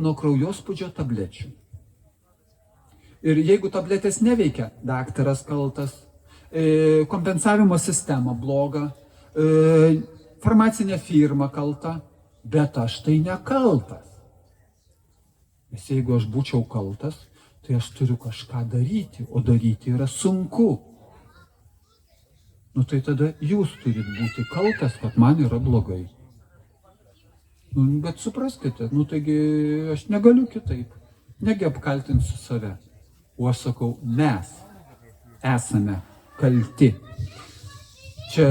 nuo kraujospūdžio tablečių. Ir jeigu tabletės neveikia, daktaras kaltas, kompensavimo sistema bloga, farmacinė firma kalta, bet aš tai nekaltas. Nes jeigu aš būčiau kaltas, tai aš turiu kažką daryti, o daryti yra sunku. Nu tai tada jūs turit būti kaltas, kad man yra blogai. Nu, bet supraskite, nu taigi aš negaliu kitaip, negi apkaltinsiu save. O aš sakau, mes esame kalti. Čia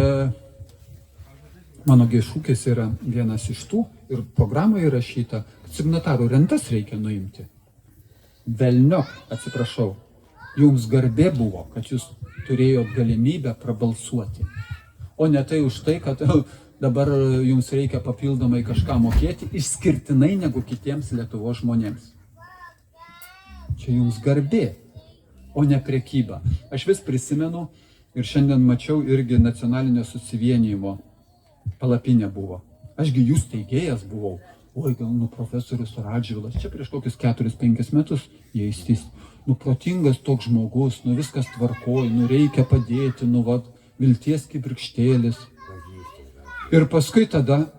mano šūkis yra vienas iš tų ir programoje įrašyta, kad signatarų rentas reikia nuimti. Velniop, atsiprašau, jums garbė buvo, kad jūs turėjot galimybę prabalsuoti. O ne tai už tai, kad dabar jums reikia papildomai kažką mokėti, išskirtinai negu kitiems Lietuvos žmonėms. Čia jums garbė, o ne prekyba. Aš vis prisimenu ir šiandien mačiau irgi nacionalinio susivienijimo palapinė buvo. Ašgi jūs steigėjas buvau. Oi, gal profesorius Radžvilas, čia prieš kokius 4-5 metus jie įstis. Protingas toks žmogus, viskas tvarkoj, reikia padėti, vilties kibirkštėlis. Ir paskui tada,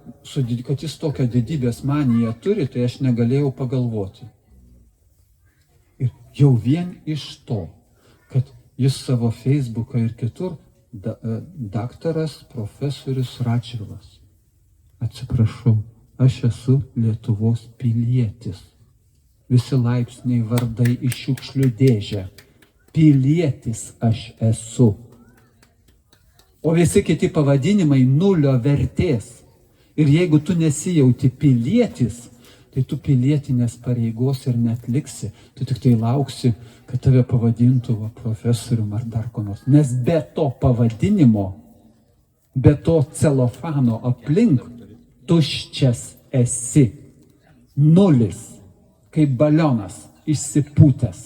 kad jis tokią didybės maniją turi, tai aš negalėjau pagalvoti. Ir jau vien iš to, kad jis savo Facebooką ir kitur, daktaras profesorius Radžvilas. Atsiprašau, aš esu Lietuvos pilietis. Visi laipsniai vardai iš šiukšlių dėžę. Pilietis aš esu. O visi kiti pavadinimai nulio vertės. Ir jeigu tu nesijauti pilietis, tai tu pilietinės pareigos ir neatliksi. Tu tik tai lauksi, kad tave pavadintų profesorium ar dar ko nors. Nes be to pavadinimo, be to celofano aplink, tuščias esi. Nulis. Kaip balionas išsipūtęs.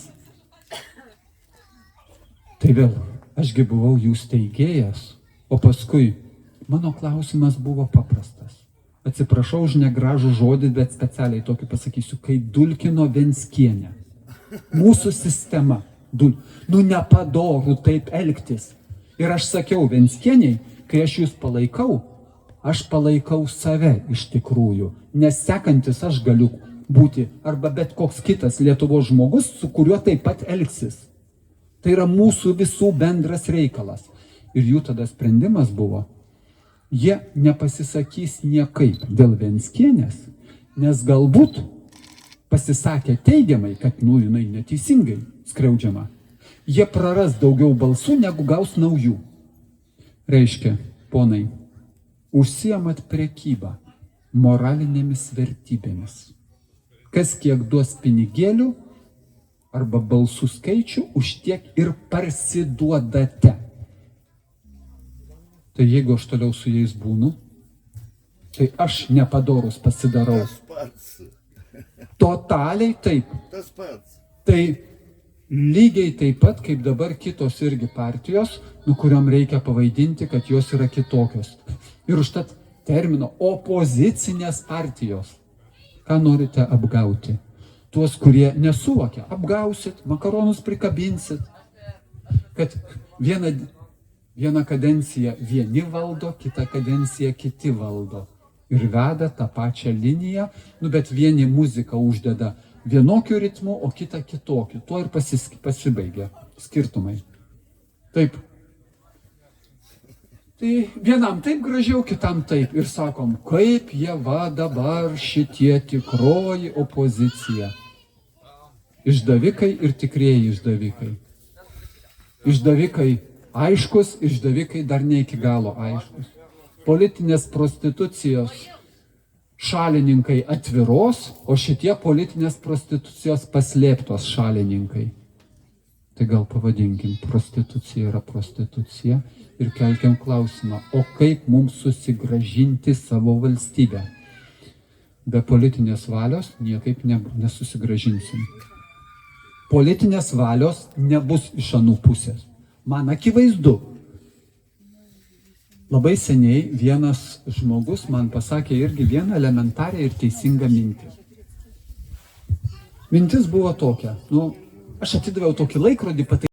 Tai vėl, ašgi buvau jų steigėjas, o paskui mano klausimas buvo paprastas. Atsiprašau už negražų žodį, bet specialiai tokį pasakysiu, kai dulkino Venckienę. Mūsų sistema, nepadoru taip elgtis. Ir aš sakiau Venckieniai, kai aš jūs palaikau save iš tikrųjų, nes sekantis aš galiu būti arba bet koks kitas Lietuvos žmogus, su kuriuo taip pat elgsis. Tai yra mūsų visų bendras reikalas. Ir jų tada sprendimas buvo, jie nepasisakys niekaip dėl Venckienės, nes galbūt pasisakė teigiamai, kad jinai neteisingai skriaudžiama. Jie praras daugiau balsų, negu gaus naujų. Reiškia, ponai, užsiemat prekybą moralinėmis vertybėmis. Kas kiek duos pinigėlių arba balsų skaičių, už tiek ir parsiduodate. Tai jeigu aš toliau su jais būnu, tai aš nepadorus pasidarau. Tas pats. Totaliai taip. Tas pats. Tai lygiai taip pat, kaip dabar kitos irgi partijos, kuriuom reikia pavaidinti, kad jos yra kitokios. Ir užtat termino opozicinės partijos. Ką norite apgauti? Tuos, kurie nesuvokia. Apgausit, makaronus prikabinsit. Kad vieną kadenciją vieni valdo, kitą kadenciją kiti valdo. Ir veda tą pačią liniją, bet vieni muziką uždeda vienokiu ritmu, o kitą kitokiu. Tuo ir pasibaigia skirtumai. Taip. Tai vienam taip gražiau, kitam taip. Ir sakom, kaip jie dabar šitie tikroji opozicija. Išdavikai ir tikrieji išdavikai. Išdavikai aiškus, išdavikai dar ne iki galo aiškus. Politinės prostitucijos šalininkai atviros, o šitie politinės prostitucijos paslėptos šalininkai. Tai gal pavadinkim, prostitucija yra prostitucija ir kelkiam klausimą, o kaip mums susigrąžinti savo valstybę? Be politinės valios niekaip nesusigrąžinsim. Politinės valios nebus iš anų pusės. Man akivaizdu. Labai seniai vienas žmogus man pasakė irgi vieną elementarią ir teisingą mintį. Mintis buvo tokia, nu, aš atidaviau tokį laikrodį,